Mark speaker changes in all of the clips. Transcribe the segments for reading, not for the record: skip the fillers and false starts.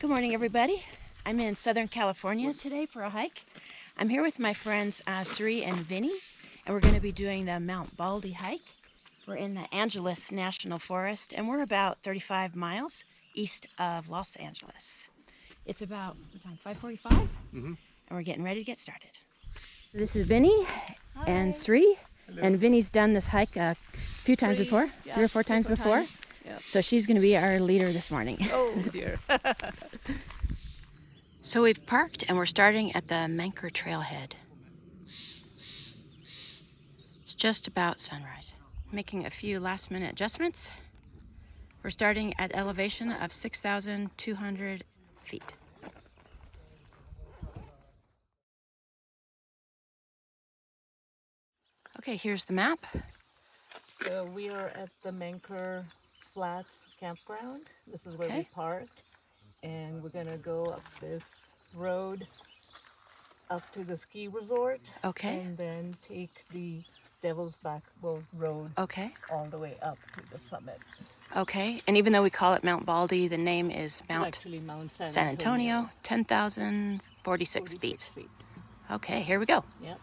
Speaker 1: Good morning, everybody. I'm in Southern California today for a hike. I'm here with my friends Sri and Vini, and we're going to be doing the Mount Baldi hike. We're in the Angeles National Forest, and we're about 35 miles east of Los Angeles. It's about 5:45, and we're getting ready to get started. This is Vini and Sri, and Vini's done this hike a few times before, three or four times before.
Speaker 2: Yep.
Speaker 1: So she's going to be our leader this morning.
Speaker 2: Oh dear.
Speaker 1: So we've parked and we're starting at the Menker trailhead. It's just about sunrise. Making a few last minute adjustments. We're starting at elevation of 6,200 feet. Okay, here's the map.
Speaker 2: So we are at the Menker Flat campground. This is where we
Speaker 1: Okay.
Speaker 2: parked, and we're gonna go up this road up to the ski resort.
Speaker 1: Okay.
Speaker 2: And then take the Devil's Backbone Road.
Speaker 1: Okay.
Speaker 2: All the way up to the summit.
Speaker 1: Okay, and even though we call it Mount Baldi, the name is
Speaker 2: It's
Speaker 1: Mount
Speaker 2: actually Mount
Speaker 1: San Antonio, 10,046 feet. Okay, here we go.
Speaker 2: Yep.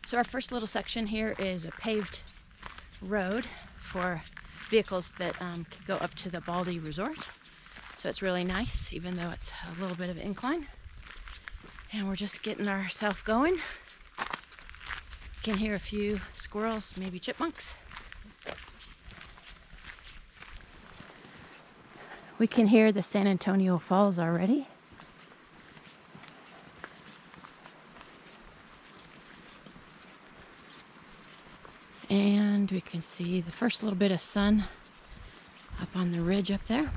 Speaker 1: So our first little section here is a paved road for vehicles that can go up to the Baldi Resort. So it's really nice, even though it's a little bit of an incline. And we're just getting ourselves going. You can hear a few squirrels, maybe chipmunks. We can hear the San Antonio Falls already. And we can see the first little bit of sun up on the ridge up there.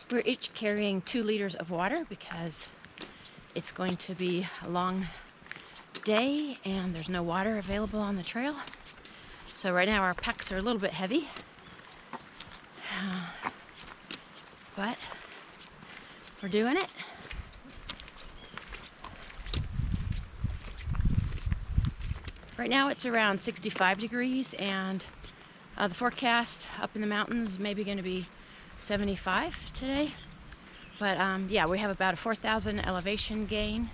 Speaker 1: We're each carrying 2 liters of water because it's going to be a long day and there's no water available on the trail. So right now our packs are a little bit heavy, but we're doing it. Right now it's around 65 degrees and the forecast up in the mountains is maybe going to be 75 today. But yeah, we have about a 4,000 elevation gain,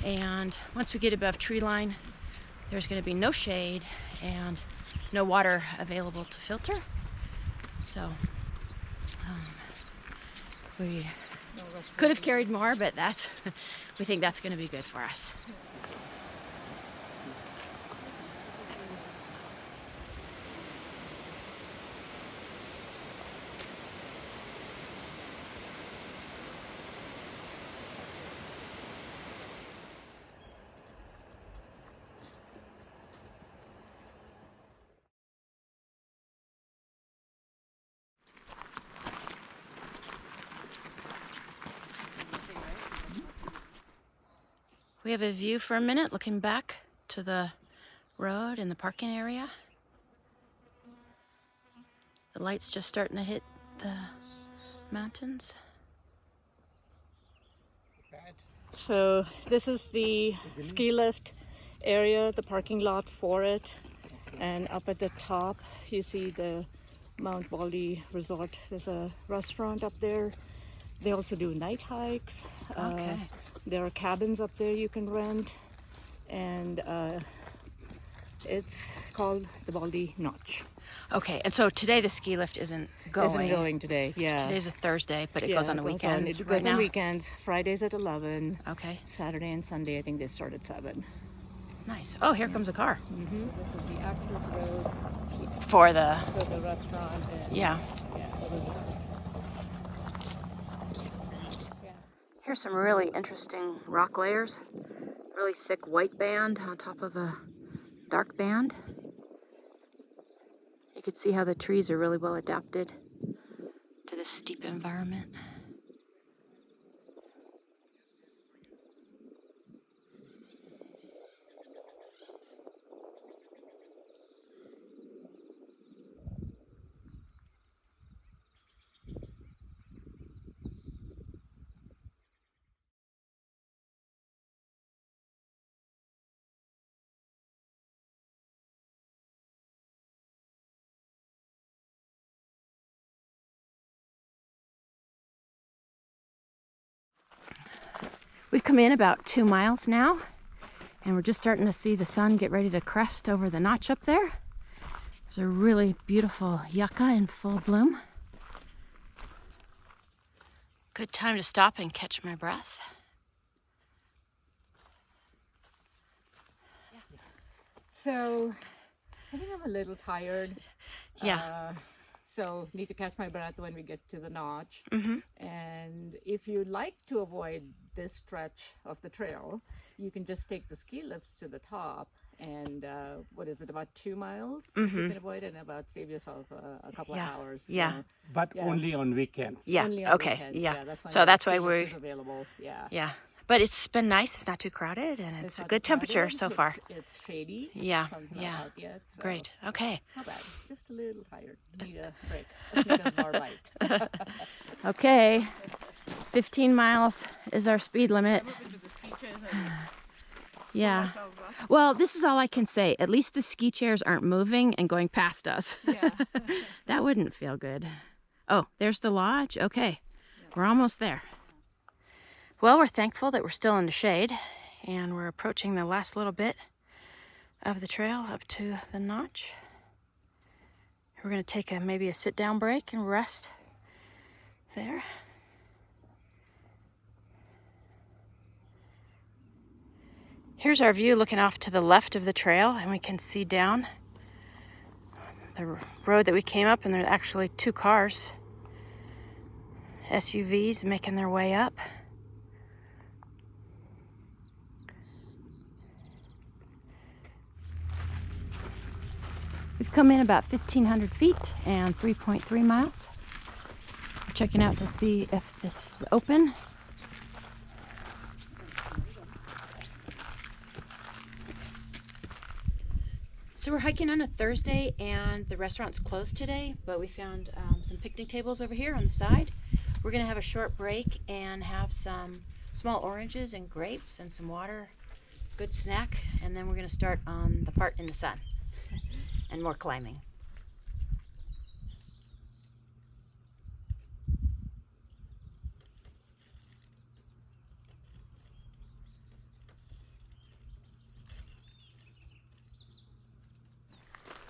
Speaker 1: and once we get above tree line there's going to be no shade and no water available to filter. So we could have carried more, but that's we think that's going to be good for us. We have a view for a minute looking back to the road and the parking area. The light's just starting to hit the mountains.
Speaker 2: So this is the ski lift area, the parking lot for it. And up at the top, you see the Mount Baldi Resort. There's a restaurant up there. They also do night hikes.
Speaker 1: Okay.
Speaker 2: There are cabins up there you can rent. And it's called the Baldi Notch.
Speaker 1: Okay, and so today the ski lift isn't going.
Speaker 2: Isn't going today, yeah.
Speaker 1: Today's a Thursday, but it goes on the weekends.
Speaker 2: It
Speaker 1: right
Speaker 2: goes
Speaker 1: now?
Speaker 2: on weekends. Fridays at 11.
Speaker 1: Okay,
Speaker 2: Saturday and Sunday, I think they start at 7.
Speaker 1: nice. Oh, here comes a car.
Speaker 2: So this is the access road
Speaker 1: For the,
Speaker 2: to the restaurant. And,
Speaker 1: yeah.
Speaker 2: the resort.
Speaker 1: Here's some really interesting rock layers. Really thick white band on top of a dark band. You could see how the trees are really well adapted to this steep environment. We've come in about 2 miles now, and we're just starting to see the sun get ready to crest over the notch up there. There's a really beautiful yucca in full bloom. Good time to stop and catch my breath.
Speaker 2: So I think I'm a little tired.
Speaker 1: Yeah.
Speaker 2: So need to catch my breath when we get to the notch.
Speaker 1: Mm-hmm.
Speaker 2: And if you'd like to avoid this stretch of the trail, you can just take the ski lifts to the top. And what is it, about 2 miles?
Speaker 1: Mm-hmm.
Speaker 2: You can avoid it and about save yourself a couple of hours.
Speaker 1: Yeah.
Speaker 2: You know.
Speaker 3: But
Speaker 2: Yeah.
Speaker 3: only on weekends.
Speaker 1: Yeah.
Speaker 2: Only on
Speaker 1: Okay.
Speaker 2: weekends.
Speaker 1: Yeah.
Speaker 2: That's
Speaker 1: That's
Speaker 2: the
Speaker 1: why
Speaker 2: ski lift
Speaker 1: we're.
Speaker 2: is available. Yeah.
Speaker 1: Yeah. But it's been nice. It's not too crowded, and it's a
Speaker 2: not
Speaker 1: good
Speaker 2: too crowded.
Speaker 1: temperature so far.
Speaker 2: It's shady.
Speaker 1: Yeah.
Speaker 2: Sun's not
Speaker 1: Yeah.
Speaker 2: out yet. So
Speaker 1: Great. Okay.
Speaker 2: not bad. Just a little tired. Need a break. Let's make us more light.
Speaker 1: Okay. 15 miles is our speed limit. Yeah. Well, this is all I can say. At least the ski chairs aren't moving and going past us.
Speaker 2: Yeah.
Speaker 1: That wouldn't feel good. Oh, there's the lodge. Okay. We're almost there. Well, we're thankful that we're still in the shade, and we're approaching the last little bit of the trail up to the notch. We're going to take maybe a sit-down break and rest there. Here's our view looking off to the left of the trail, and we can see down the road that we came up, and there's actually 2 cars, SUVs, making their way up. We've come in about 1,500 feet and 3.3 miles. We're checking out to see if this is open. So we're hiking on a Thursday, and the restaurant's closed today, but we found some picnic tables over here on the side. We're gonna have a short break and have some small oranges and grapes and some water, good snack, and then we're gonna start on the part in the sun and more climbing.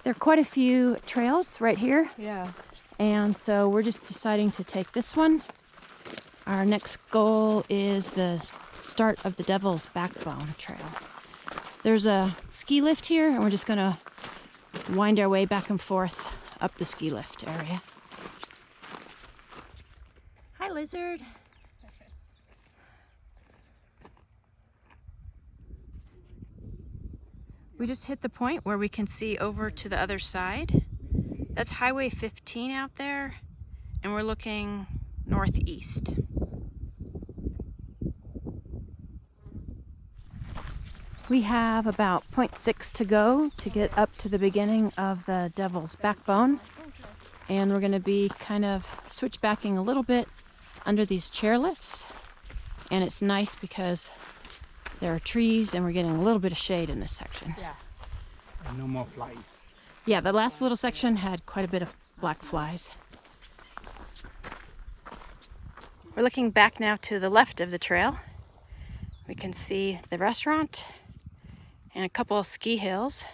Speaker 1: There are quite a few trails right here,
Speaker 2: Yeah.
Speaker 1: and so we're just deciding to take this one. Our next goal is the start of the Devil's Backbone Trail. There's a ski lift here, and we're just gonna wind our way back and forth up the ski lift area. Hi, lizard. We just hit the point where we can see over to the other side. That's Highway 15 out there, and we're looking northeast. We have about 0.6 to go to get up to the beginning of the Devil's Backbone. And we're gonna be kind of switchbacking a little bit under these chairlifts. And it's nice because there are trees and we're getting a little bit of shade in this section.
Speaker 2: Yeah.
Speaker 3: And no more flies.
Speaker 1: Yeah, the last little section had quite a bit of black flies. We're looking back now to the left of the trail. We can see the restaurant and a couple of ski hills.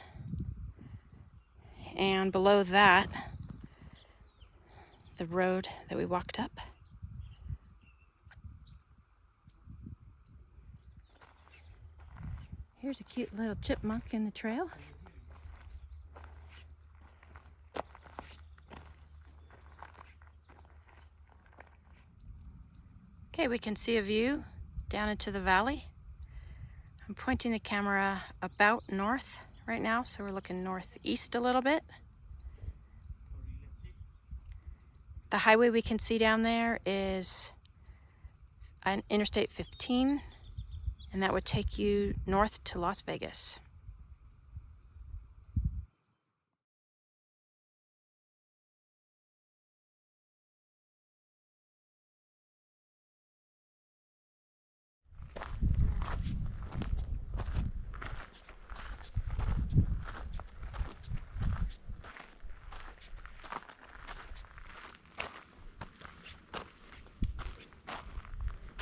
Speaker 1: And below that, the road that we walked up. Here's a cute little chipmunk in the trail. Okay, we can see a view down into the valley. I'm pointing the camera about north right now, so we're looking northeast a little bit. The highway we can see down there is Interstate 15, and that would take you north to Las Vegas.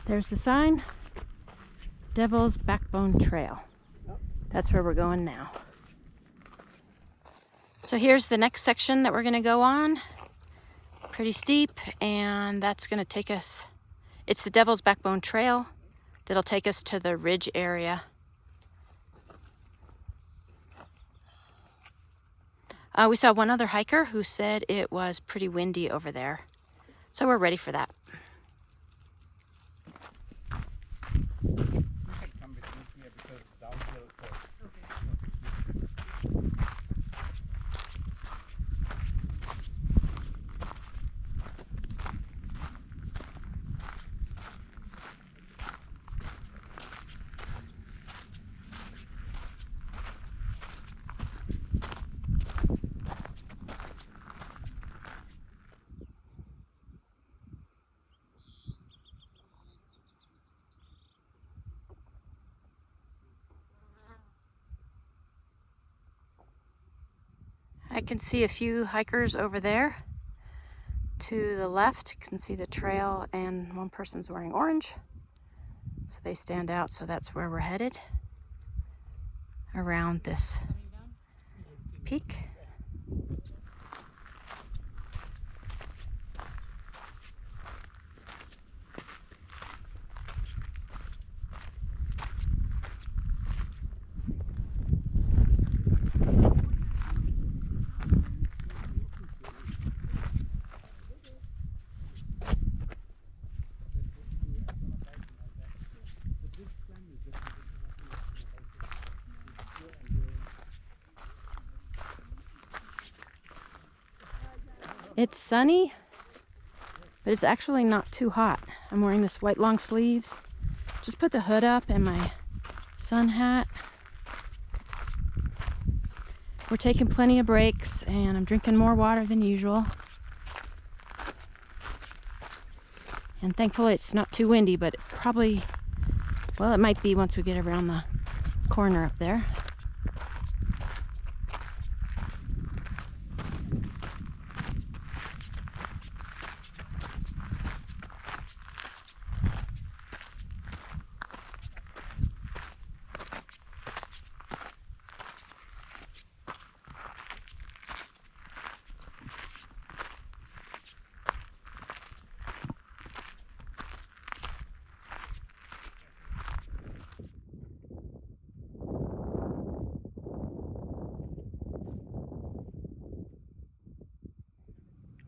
Speaker 1: There's the sign. Devil's Backbone Trail. That's where we're going now. So here's the next section that we're going to go on. Pretty steep, and that's going to take us, it's the Devil's Backbone Trail that'll take us to the ridge area. We saw one other hiker who said it was pretty windy over there. So we're ready for that. I can see a few hikers over there. To the left, you can see the trail, and one person's wearing orange. So they stand out, so that's where we're headed. Around this peak. It's sunny, but it's actually not too hot. I'm wearing this white long sleeves. Just put the hood up and my sun hat. We're taking plenty of breaks, and I'm drinking more water than usual. And thankfully it's not too windy, but it probably, well, it might be once we get around the corner up there.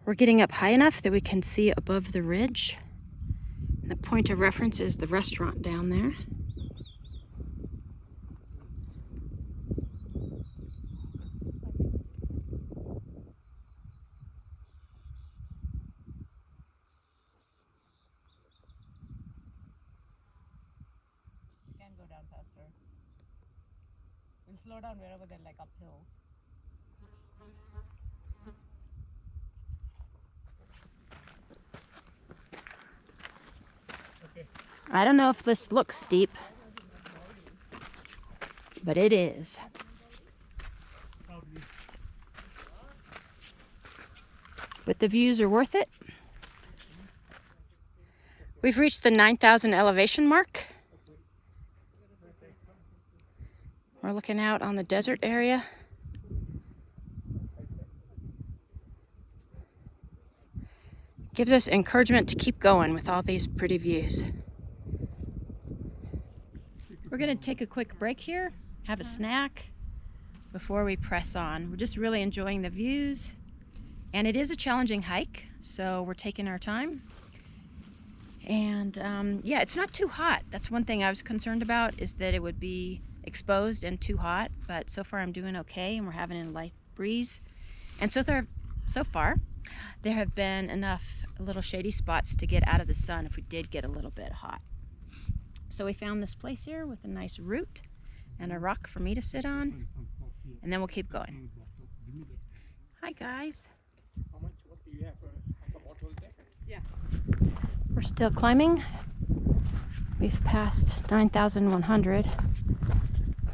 Speaker 1: We're getting up high enough that we can see above the ridge. And the point of reference is the restaurant down there.
Speaker 2: You can go down faster. We'll slow down wherever they're like up hills.
Speaker 1: I don't know if this looks steep, but it is. But the views are worth it. We've reached the 9,000 elevation mark. We're looking out on the desert area. Gives us encouragement to keep going with all these pretty views. We're gonna take a quick break here, have a snack before we press on. We're just really enjoying the views, and it is a challenging hike, so we're taking our time. And yeah, it's not too hot. That's one thing I was concerned about, is that it would be exposed and too hot, but so far I'm doing okay, and we're having a light breeze. And so far there have been enough little shady spots to get out of the sun if we did get a little bit hot. So we found this place here with a nice root and a rock for me to sit on, and then we'll keep going. Hi guys.
Speaker 3: How much? What do you have for a bottle jacket?
Speaker 2: Yeah.
Speaker 1: We're still climbing. We've passed 9,100,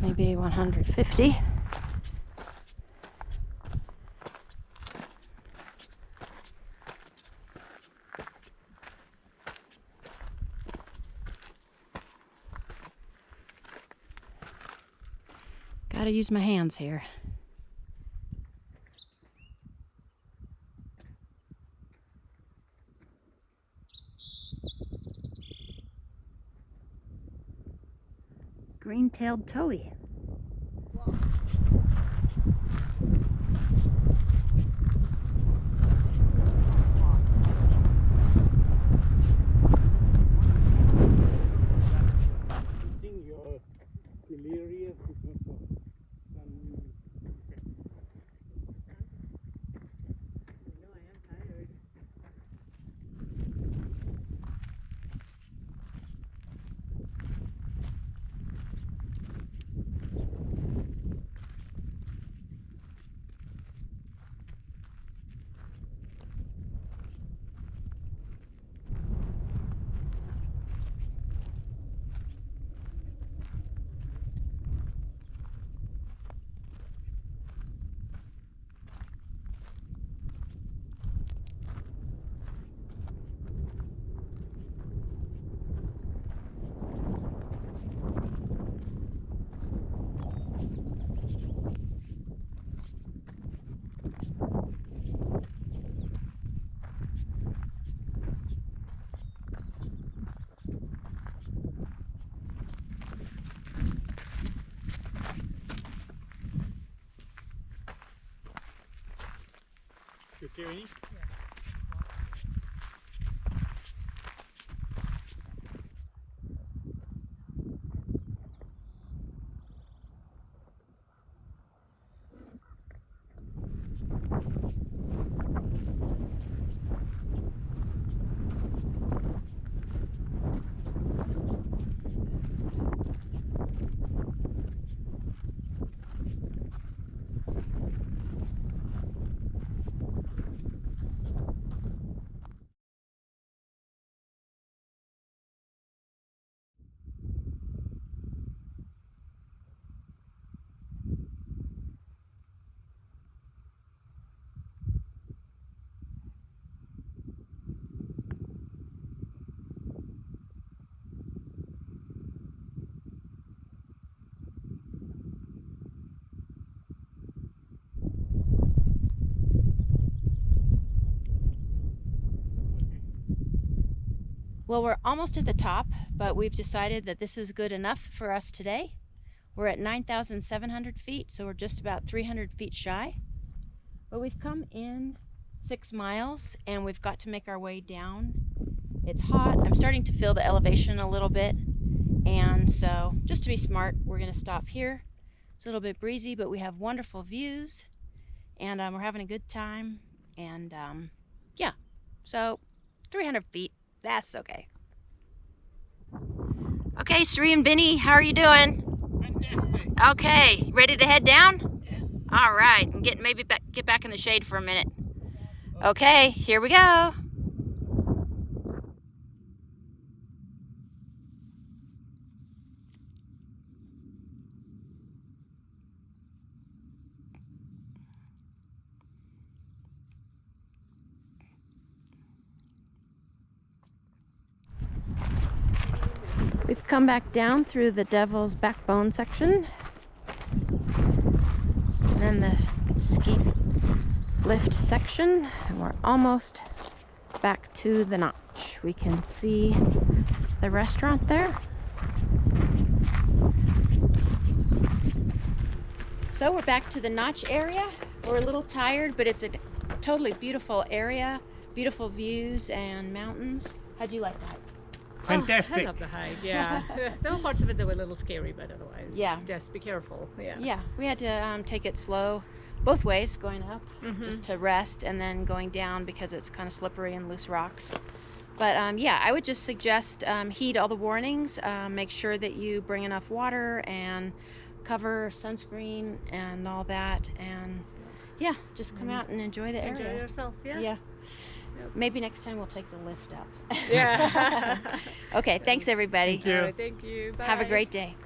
Speaker 1: maybe 150. Gotta use my hands here. Green-tailed towhee.
Speaker 3: I think you're delirious because of sun effects. No, I am tired. You okay, Vinny?
Speaker 1: Well, we're almost at the top, but we've decided that this is good enough for us today. We're at 9,700 feet, so we're just about 300 feet shy. But we've come in 6 miles and we've got to make our way down. It's hot. I'm starting to feel the elevation a little bit. And so just to be smart, we're going to stop here. It's a little bit breezy, but we have wonderful views and we're having a good time. And yeah, so 300 feet. That's okay. Okay, Sri and Vini, how are you doing?
Speaker 3: Fantastic.
Speaker 1: Okay, ready to head down?
Speaker 3: Yes.
Speaker 1: All right, and get back in the shade for a minute. Okay, here we go. We've come back down through the Devil's Backbone section. And then the ski lift section. And we're almost back to the notch. We can see the restaurant there. So we're back to the notch area. We're a little tired, but it's a totally beautiful area. Beautiful views and mountains. How'd you like that?
Speaker 3: Fantastic.
Speaker 2: Oh, I love the hike, yeah. There were parts of it that were a little scary, but otherwise,
Speaker 1: Yeah.
Speaker 2: just be careful, yeah.
Speaker 1: Yeah, we had to take it slow both ways, going up just to rest, and then going down because it's kind of slippery and loose rocks. But yeah, I would just suggest heed all the warnings. Make sure that you bring enough water and cover, sunscreen, and all that. And yeah, just come out and enjoy the area.
Speaker 2: Enjoy yourself, yeah.
Speaker 1: Yeah. Maybe next time we'll take the lift up.
Speaker 2: Yeah.
Speaker 1: Okay, thanks everybody.
Speaker 3: Thank you.
Speaker 2: Thank you. Bye.
Speaker 1: Have a great day.